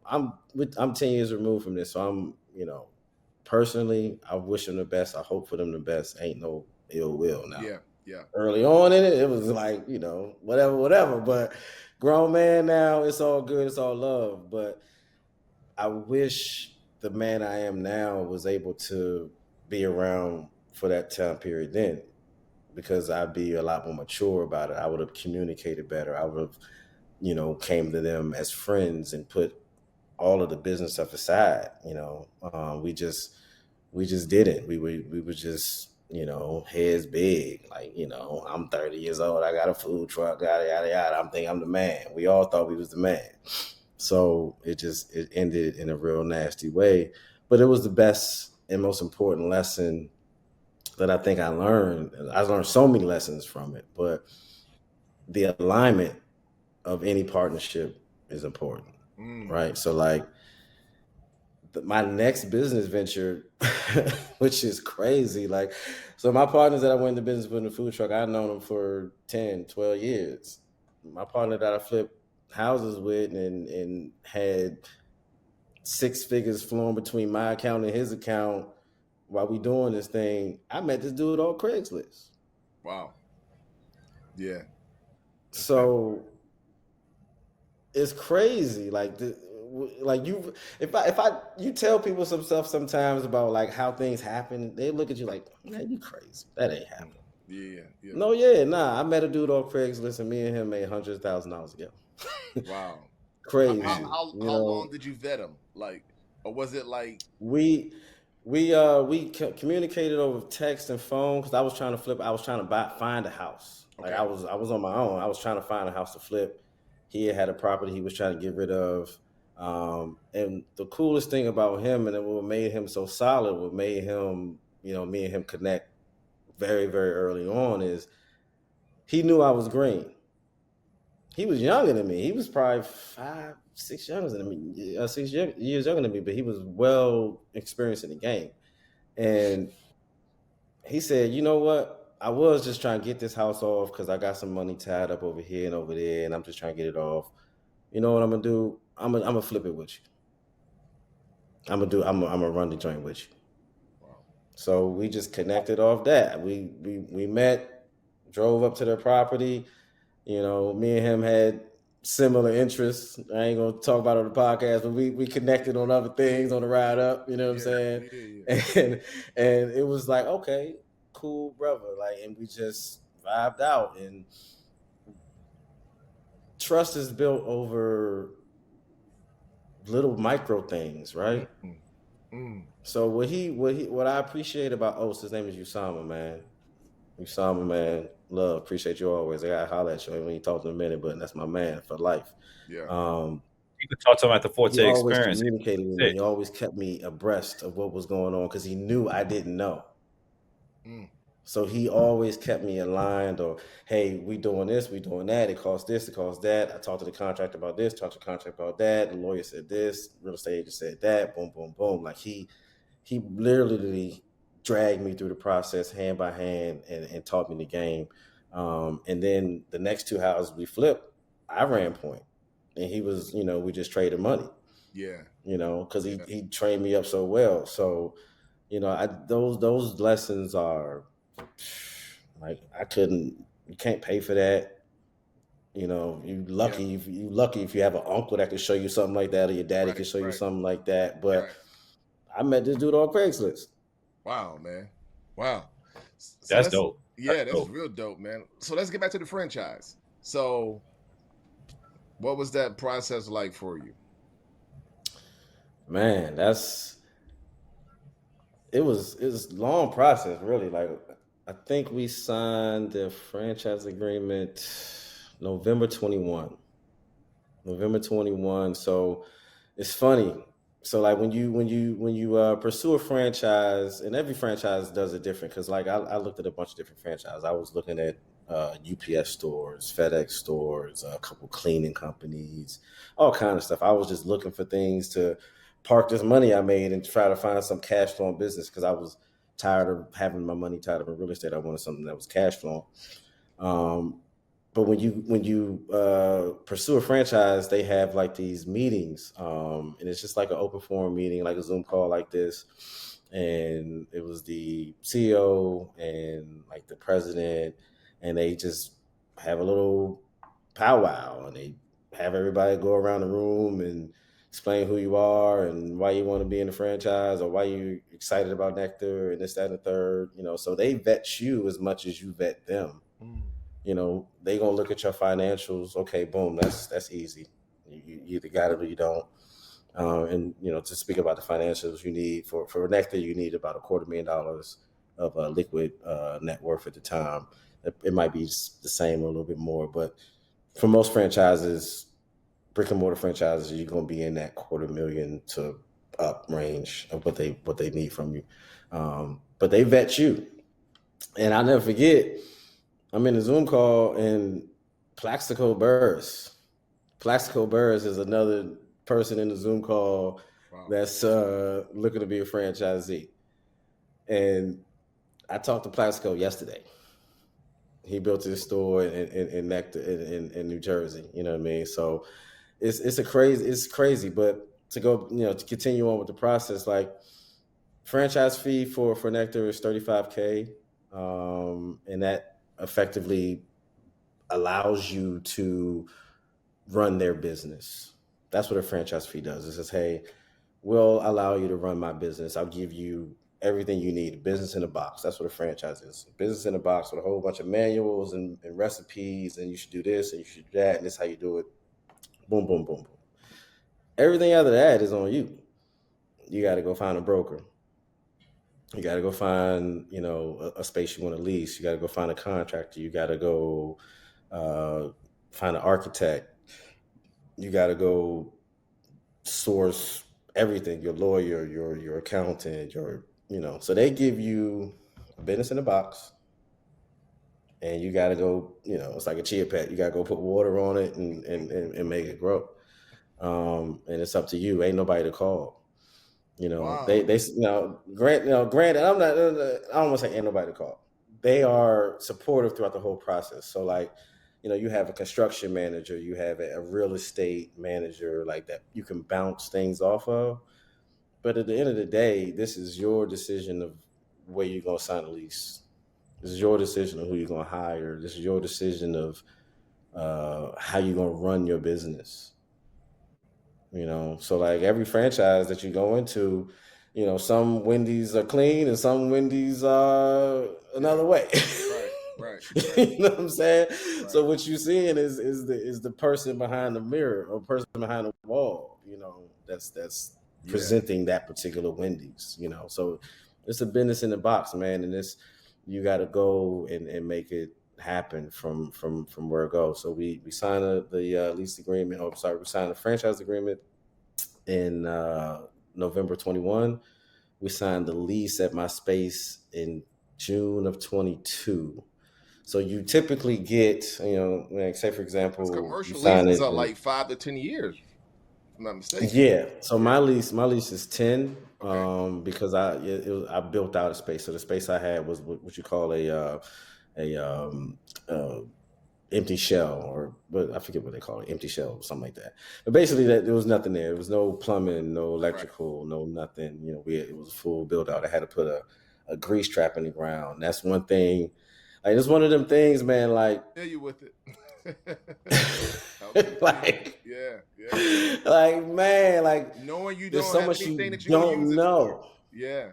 I'm 10 years removed from this, so I'm, personally, I wish them the best, I hope for them the best, ain't no ill will now. yeah, yeah. Early on in it was like, whatever, but grown man now, it's all good, it's all love. But I wish the man I am now was able to be around for that time period then, because I'd be a lot more mature about it. I would have communicated better. I would have, came to them as friends and put all of the business stuff aside. We just didn't. We were just, heads big. Like, I'm 30 years old. I got a food truck. Yada yada yada. I'm thinking I'm the man. We all thought we was the man. So it ended in a real nasty way. But it was the best and most important lesson that I think I learned. I learned so many lessons from it, but the alignment of any partnership is important, right? So like my next business venture, which is crazy. Like, so my partners that I went into business with in the food truck, I've known them for 10, 12 years. My partner that I flipped houses with and had 6 figures flowing between my account and his account while we doing this thing, I met this dude on Craigslist. Wow. Yeah. So it's crazy. Like you tell people some stuff sometimes about like how things happen, they look at you like, man, you crazy. That ain't happening. Yeah. No, nah. I met a dude on Craigslist, and me and him made $100,000 together. Wow. Crazy. How long did you vet him? Like, or was it like we communicated over text and phone, because I was trying to find a house. Okay. Like I was on my own. I was trying to find a house to flip. He had a property he was trying to get rid of. And the coolest thing about him, and what made him so solid, what made him, me and him connect very, very early on, is he knew I was green. He was younger than me. He was probably 5, 6 younger than me, 6 years younger than me, but he was well experienced in the game. And he said, you know what? I was just trying to get this house off because I got some money tied up over here and over there, and I'm just trying to get it off. You know what I'm gonna do? I'm gonna flip it with you. I'm gonna run the joint with you. Wow. So we just connected off that. We met, drove up to their property. Me and him had similar interests. I ain't gonna talk about it on the podcast, but we connected on other things on the ride up. You know what I'm saying? Yeah. And it was like, okay, cool, brother. Like, and we just vibed out. And trust is built over little micro things, right? So what I appreciate about Oaks, his name is Usama, man. Usama, man, love, appreciate you always. I gotta holler at you when you talk in a minute, but that's my man for life. Yeah. You could talk to him at the Forte He always experience. communicated with me. He always kept me abreast of what was going on because he knew I didn't know. So he always kept me aligned, or, hey, we doing this, we doing that. It costs this, it costs that. I talked to the contractor about this, talked to the contractor about that. The lawyer said this, real estate agent said that. Boom, boom, boom. Like he literally dragged me through the process hand by hand and taught me the game. And then the next 2 houses we flipped, I ran point, and he was, we just traded money. Yeah. Because he trained me up so well. So, those lessons are like, you can't pay for that. You lucky if you have an uncle that can show you something like that, or your daddy can show you something like that. But I met this dude on Craigslist. Wow, man. Wow. So that's dope. Yeah, that's real dope, man. So let's get back to the franchise. So what was that process like for you? Man, it was a long process, really. Like, I think we signed the franchise agreement November 21. So it's funny. So like when you pursue a franchise, and every franchise does it different. Because like I looked at a bunch of different franchises. I was looking at UPS stores, FedEx stores, a couple cleaning companies, all kind of stuff. I was just looking for things to park this money I made and try to find some cash flowing business, because I was tired of having my money tied up in real estate. I wanted something that was cash flowing. But when you pursue a franchise, they have like these meetings, and it's just like an open forum meeting, like a Zoom call like this. And it was the CEO and like the president, and they just have a little powwow, and they have everybody go around the room and explain who you are and why you want to be in the franchise, or why you're excited about Nectar and this, that, and the third. So they vet you as much as you vet them. They gonna look at your financials. Okay, boom, that's easy. You either got it or you don't. And to speak about the financials, you need for Nectar, you need about $250,000 of liquid net worth at the time. It might be the same or a little bit more, but for most franchises, brick and mortar franchises, you're gonna be in that $250,000 to up range of what they need from you. But they vet you, and I'll never forget. I'm in a Zoom call, and Plaxico Burris is another person in the Zoom call. Wow. That's looking to be a franchisee. And I talked to Plaxico yesterday. He built his store in Nectar in New Jersey. You know what I mean? So it's crazy. But to go, to continue on with the process, like, franchise fee for Nectar is $35,000, and that effectively allows you to run their business. That's what a franchise fee does. It says, hey, we'll allow you to run my business. I'll give you everything you need. A business in a box. That's what a franchise is. A business in a box with a whole bunch of manuals and recipes, and you should do this and you should do that, and this is how you do it. Boom, boom, boom, boom. Everything after that is on you. You got to go find a broker. You got to go find, a space you want to lease. You got to go find a contractor. You got to go find an architect. You got to go source everything, your lawyer, your accountant, so they give you a business in a box, and you got to go, it's like a chia pet. You got to go put water on it and make it grow. And it's up to you. Ain't nobody to call. Wow. They granted, I'm not. I don't want to say ain't nobody to call. They are supportive throughout the whole process. So like, you have a construction manager, you have a real estate manager like that. You can bounce things off of. But at the end of the day, this is your decision of where you're gonna sign a lease. This is your decision of who you're gonna hire. This is your decision of how you're gonna run your business. So like every franchise that you go into, some Wendy's are clean and some Wendy's are another way. Right. You know what I'm saying? Right. So what you're seeing is the person behind the mirror or person behind the wall, that's presenting that particular Wendy's, So it's a business in the box, man, and you got to go and make it happen from where it goes. So we signed the lease agreement. We signed a franchise agreement in November 21. We signed the lease at my space in June of 22. So you typically get, like say for example, Commercial you sign leases it are like 5 to 10 years, if I'm not mistaken. Yeah. So my lease is 10. Okay. Because I built out a space. So the space I had was what you call a empty shell, but I forget what they call it, empty shell or something like that. But basically, there was nothing there. There was no plumbing, no electrical, no nothing. It was a full build out. I had to put a grease trap in the ground. That's one thing. Like it's one of them things, man. Like, Yeah, you with it? like, yeah. Like, man, like knowing you there's don't so have much anything you that you're gonna use don't it know. for. Yeah.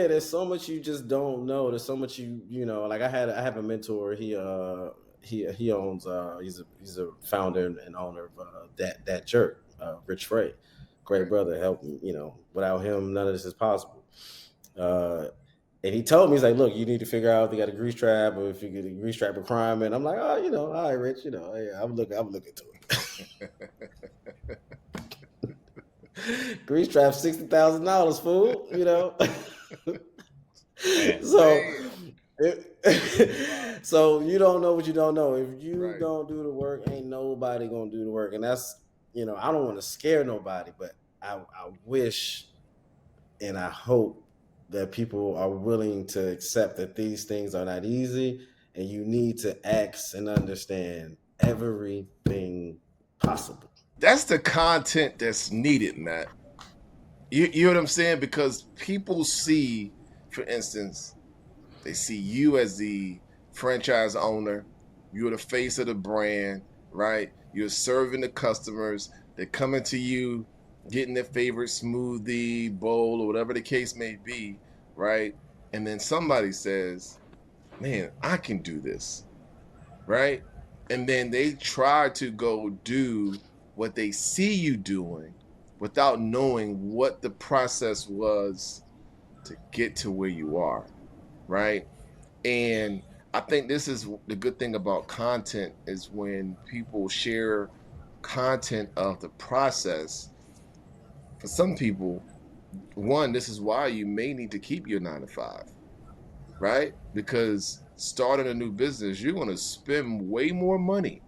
There's so much you just don't know. There's so much like I have a mentor. He owns he's a founder and owner of that jerk, Rich Frey, great brother. Help without him none of this is possible. And he told me, he's like, look, you need to figure out if you got a grease trap or if you get a grease trap requirement. I'm like, oh, all right, Rich, yeah, I'm looking to it. Grease trap $60,000, fool. So you don't know what you don't know. If you don't do the work, ain't nobody gonna do the work. And that's I don't want to scare nobody, but I wish and I hope that people are willing to accept that these things are not easy, and you need to ask and understand everything possible. That's the content that's needed, Matt. You know what I'm saying? Because people see, for instance, they see you as the franchise owner. You're the face of the brand, right? You're serving the customers. They're coming to you, getting their favorite smoothie, bowl, or whatever the case may be, right? And then somebody says, man, I can do this, right? And then they try to go do what they see you doing without knowing what the process was to get to where you are, right? And I think this is the good thing about content is when people share content of the process. For some people, one, this is why you may need to keep your 9 to 5, right? Because starting a new business, you're going to spend way more money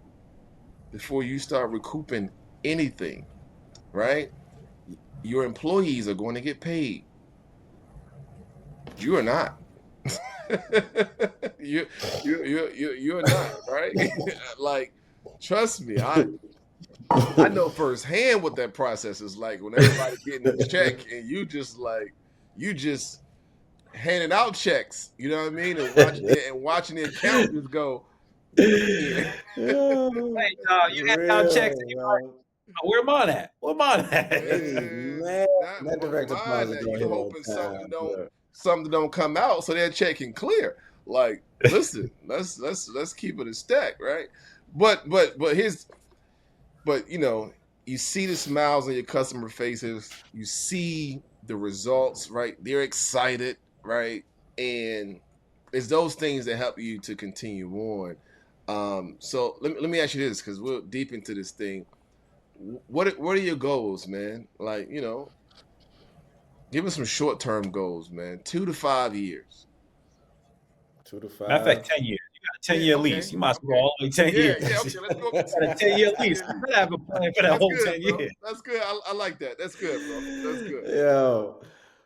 before you start recouping anything, right? Your employees are going to get paid. You are not. you're not, right? Like, trust me, I know firsthand what that process is like when everybody getting a check and you just handing out checks, you know what I mean, and watching the account just go. Hey, you hand out checks and you're like, where mine at? Where mine at? Man, that direct deposit you hoping something don't come out so that check can clear. Like, listen, let's keep it a stack, right? But you see the smiles on your customer faces, you see the results, right? They're excited, right? And it's those things that help you to continue on. So let me ask you this, because we're deep into this thing. what are your goals, man? Like, give us some short-term goals, man. 2 to 5 years. 2 to Matter of fact, 5. 10 years. You got a Yeah, 10-year okay. lease. You might as well Okay. go all the way 10 Yeah, years. yeah, okay. Let's go You for got a 10-year 10 lease. years. You better have a plan for that That's whole good, 10 bro. years. That's good. I like that. That's good, bro. That's good. Yo,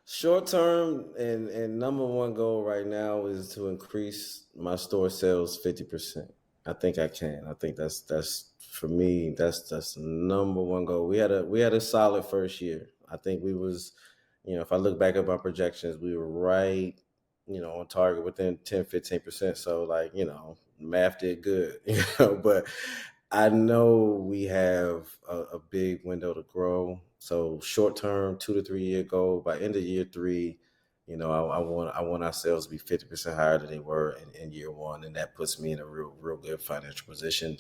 short term and number one goal right now is to increase my store sales 50%. I think I can. I think that's for me. That's the number one goal. We had a solid first year. I think we was, if I look back at my projections, we were right, on target within 10-15%. So like, math did good, but I know we have a big window to grow. So short term, 2 to 3 year goal. By end of year 3, I want our sales to be 50% higher than they were in year 1, and that puts me in a real good financial position,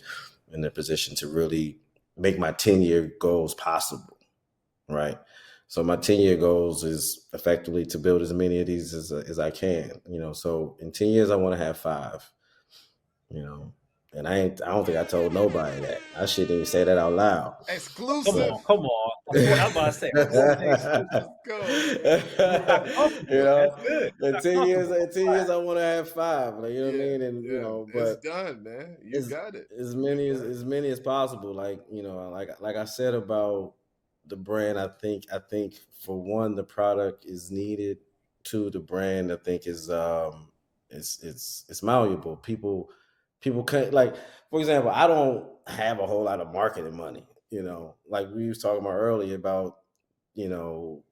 in a position to really make my 10-year goals possible. Right. So my 10-year goals is effectively to build as many of these as I can. So in 10 years I want to have 5. You know, and I don't think I told nobody that. I shouldn't even say that out loud. Come Exclusive. on, come on. I'm about to say, you Forte exclusive. Let's go. You're not comfortable. That's good. You're in not 10 years, comfortable. in 10 years, I want to have 5. Like, you know what I Yeah, mean? And yeah. It's but done, man. You as got it. as You many as got it. as many as possible. Like, like I said about the brand, I think for one, the product is needed. 2, the brand I think is it's malleable. People can't, like, for example, I don't have a whole lot of marketing money. Like we was talking about earlier about you know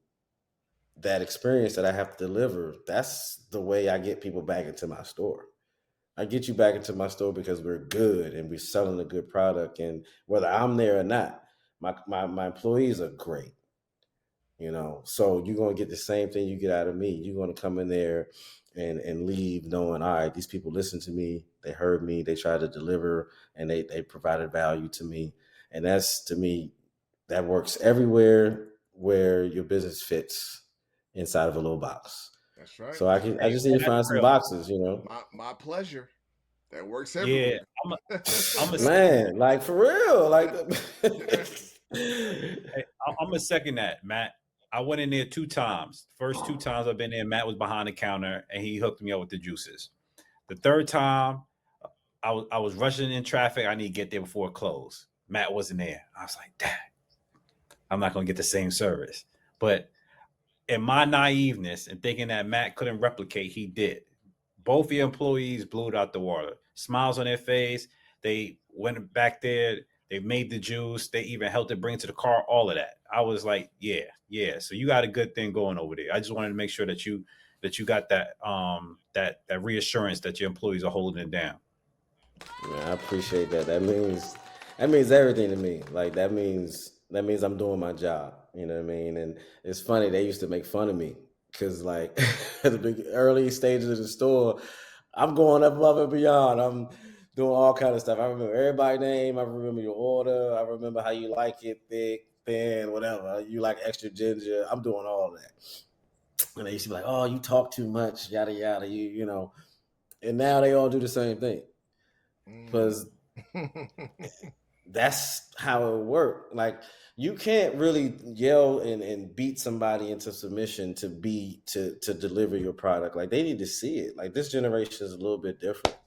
that experience that I have to deliver. That's the way I get people back into my store. I get you back into my store because we're good and we're selling a good product. And whether I'm there or not, my employees are great. So you're going to get the same thing you get out of me. You're going to come in there and leave knowing, all right, these people listened to me, they heard me, they tried to deliver, and they provided value to me. And that's, to me, that works everywhere where your business fits inside of a little box. That's right. So I Hey, just need to that's find some real. boxes. My pleasure. That works Yeah, everywhere. I'm a Man, like for real, like Hey, I'm gonna second that, Matt. I went in there 2 times. First 2 times I've been there, Matt was behind the counter and he hooked me up with the juices. The third time, I was rushing in traffic. I need to get there before it closed. Matt wasn't there. I was like, dang, I'm not gonna get the same service. But in my naiveness and thinking that Matt couldn't replicate, he did. Both the employees blew it out the water. Smiles on their face. They went back there. They made the juice. They even helped it bring it to the car. All of that. I was like, yeah, yeah. So you got a good thing going over there. I just wanted to make sure that you got that reassurance that your employees are holding it down. Man, I appreciate that. That means everything to me. Like that means I'm doing my job. You know what I mean? And it's funny, they used to make fun of me because, like, at the early stages of the store, I'm going above and beyond. I'm doing all kind of stuff. I remember everybody's name. I remember your order. I remember how you like it, thick, thin, whatever. You like extra ginger. I'm doing all that. And they used to be like, "Oh, you talk too much, yada yada." And now they all do the same thing Mm. because that's how it worked. Like, you can't really yell and beat somebody into submission to deliver your product. Like, they need to see it. Like, this generation is a little bit different.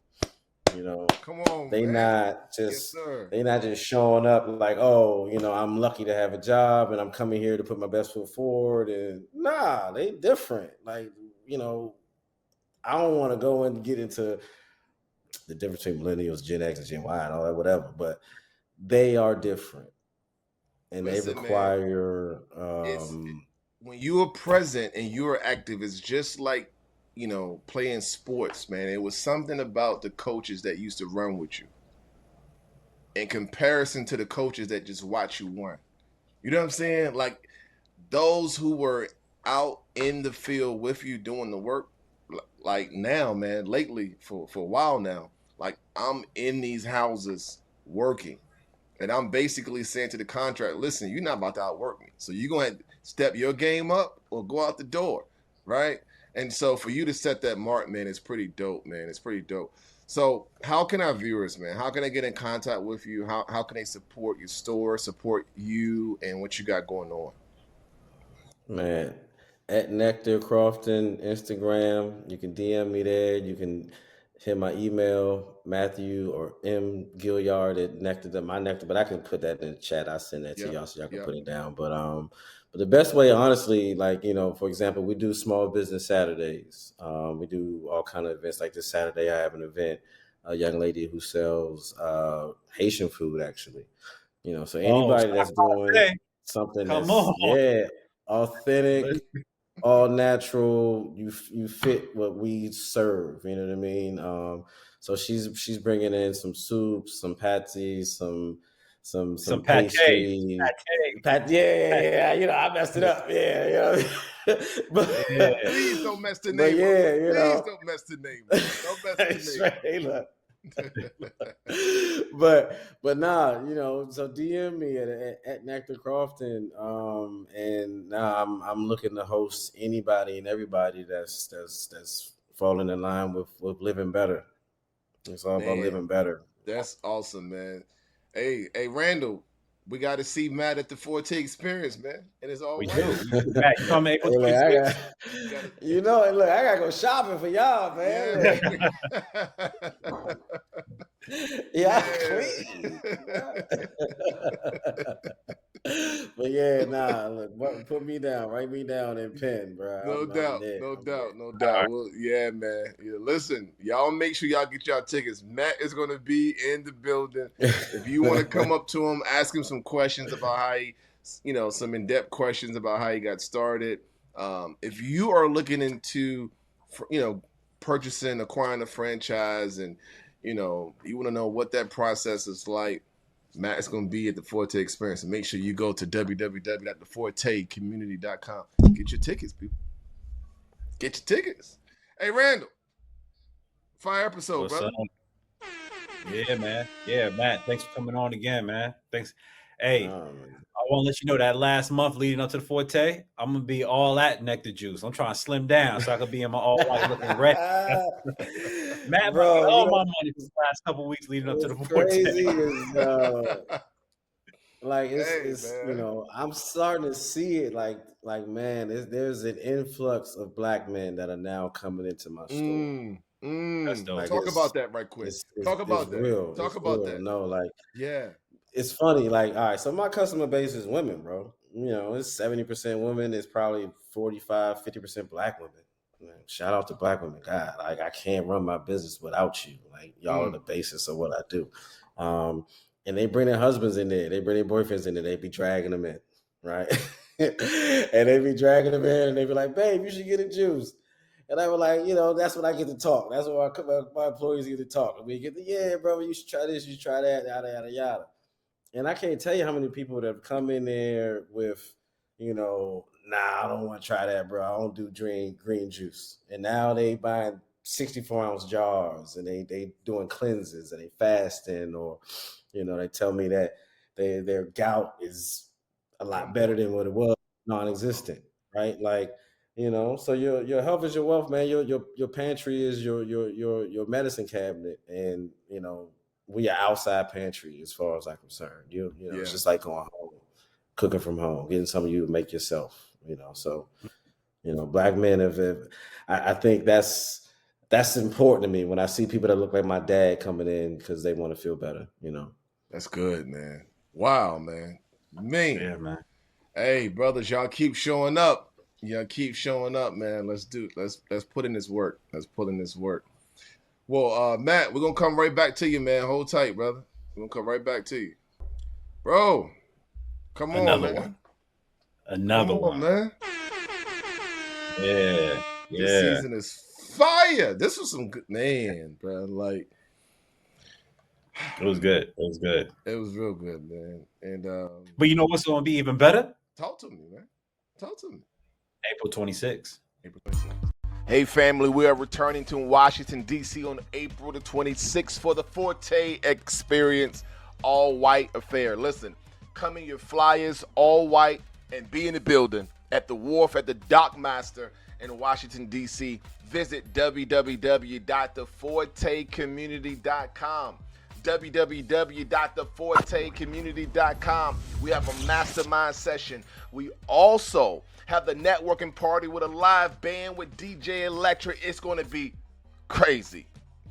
You know, Come on, they man. not Yes, just sir. they not just showing up like, oh, I'm lucky to have a job and I'm coming here to put my best foot forward. And nah, they different. Like, you know, I don't want to go and get into the difference between millennials, Gen X, and Gen Y, and all that, whatever. But they are different, and they Listen, man. require. It's when you are present and you are active. It's just like playing sports, man. It was something about the coaches that used to run with you in comparison to the coaches that just watch you run. You know what I'm saying? Like those who were out in the field with you doing the work. Like now, man. Lately, for a while now, like I'm in these houses working. And I'm basically saying to the contract, listen, you're not about to outwork me. So you're going to step your game up or go out the door, right? And so for you to set that mark, man, it's pretty dope, man. It's pretty dope. So how can our viewers, man, how can they get in contact with you? How can they support your store, support you and what you got going on? Man, at Nectar Crofton, Instagram, you can DM me there. You can hit my email, Mathew or M Gilliard at Nectar, my Nectar, but I can put that in the chat. I'll send that to y'all so y'all can put it down. But the best way, honestly, like, for example, we do small business Saturdays. We do all kind of events. Like this Saturday, I have an event, a young lady who sells Haitian food, actually. So anybody that's doing something that's authentic, all natural, you fit what we serve. You know what I mean? So she's bringing in some soups, some patties, some pastry. Yeah. I messed it up. Yeah. But please don't mess the name. Please don't mess the name. Don't mess the name. but nah, so DM me at Nectar Crofton, and now I'm looking to host anybody and everybody that's falling in line with living better. It's all about living better. That's awesome, man. Hey, Randall, we got to see Matt at the Forte Experience, man. And it's all we right. do. Matt, you come April 26th. Look, I gotta go shopping for y'all, man. Clean. But look, put me down, write me down in pen, bro. No doubt. Well, yeah, man. Listen, y'all make sure y'all get y'all tickets. Matt is going to be in the building. If you want to come up to him, ask him some questions about how he, some in-depth questions about how he got started. If you are looking into, acquiring a franchise, and you want to know what that process is like, Matt is going to be at the Forte Experience. And make sure you go to www.thefortecommunity.com. Get your tickets, people. Get your tickets. Hey, Randall. Fire episode, brother. Yeah, man. Yeah, Matt. Thanks for coming on again, man. Thanks. Hey, I want to let you know that last month leading up to the Forte, I'm going to be all at Nectar Juice. I'm trying to slim down so I can be in my all white looking red. Matt, bro, all my money for the last couple of weeks leading up to the Forte. I'm starting to see it like man, there's an influx of Black men that are now coming into my store. Talk about that right quick. Talk about that. Real. Talk about that. No, it's funny. All right, so my customer base is women, bro. It's 70% women. It's probably 45-50% Black women. Shout out to Black women. God, I can't run my business without you. Y'all are the basis of what I do. And they bring their husbands in there. They bring their boyfriends in there. They be dragging them in, right? And they be dragging them in, and they be like, babe, you should get a juice. And I was like, that's when I get to talk. That's when my employees get to talk. Bro, you should try this, you should try that, yada, yada, yada. And I can't tell you how many people that have come in there with, nah, I don't want to try that, bro. I don't do green juice. And now they buying 64-ounce jars, and they doing cleanses, and they fasting, or, they tell me that their gout is a lot better than what it was, non-existent, right? So your health is your wealth, man. Your pantry is your medicine cabinet, and we are outside pantry as far as I'm concerned. It's just like going home, cooking from home, getting some of you to make yourself. So Black men I think that's important to me when I see people that look like my dad coming in because they want to feel better. That's good, man. Wow, man. Yeah, man. Hey, brothers, y'all keep showing up. Man. Let's put in this work. Well, Matt, we're gonna come right back to you, man. Hold tight, brother. We're gonna come right back to you. Bro, come on, man. Another one, man. Yeah. This season is fire. This was some good, man, bro. It was good. It was real good, man. And but you know what's gonna be even better? Talk to me, man. April 26th. Hey, family, we are returning to Washington, D.C. on April the 26th for the Forte Experience all-white affair. Listen, come in your flyers, all white, and be in the building at the wharf, at the Dockmaster, in Washington, D.C., visit www.thefortecommunity.com. www.thefortecommunity.com. We have a mastermind session. We also have the networking party with a live band with DJ Electric. It's going to be crazy.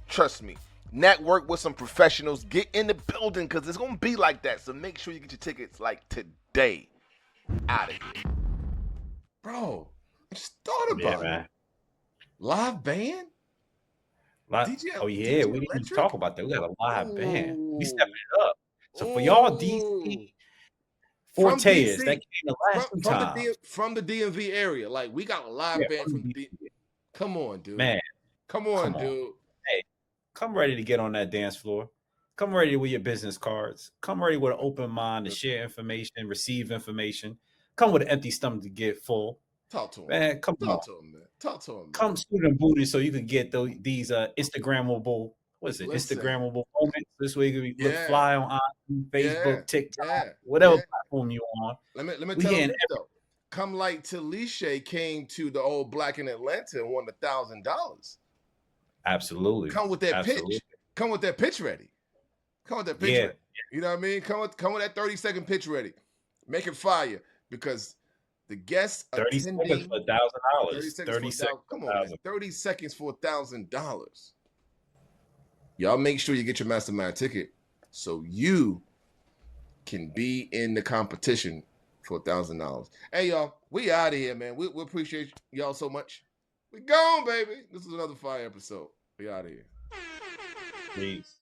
Trust me. Network with some professionals. Get in the building because it's going to be like that. So make sure you get your tickets like today. Out of here. Bro, I just thought about it. Man. Live band? DJ, oh yeah, DJ we didn't even Electric? talk about that. We got a live band. We Ooh. stepping it up. So for y'all DC From Fortes, DC, that came the last time. from the DMV area. Like, we got a live band from the Come on, dude. Man. Come on, dude. Hey, come ready to get on that dance floor. Come ready with your business cards. Come ready with an open mind to share information, receive information. Come with an empty stomach to get full. Talk to him. Man, come on. Talk to him, man. Talk to him, man. Come student booty so you can get these Instagrammable, Instagrammable moments. This way you can look fly on Facebook, TikTok, whatever platform you're on. Let me tell you this, though. Come like Talisha came to the old Black in Atlanta and won $1,000. Absolutely. Come with that pitch. Come with that pitch ready. Come with that pitch ready. You know what I mean? Come with that 30-second pitch ready. Make it fire because the guests 30 attending, seconds for $1,000. 30 seconds. Come on, man. 30 seconds for $1,000. Y'all make sure you get your mastermind ticket so you can be in the competition for $1,000. Hey, y'all, we out of here, man. We appreciate y'all so much. We gone, baby. This is another fire episode. We out of here. Peace.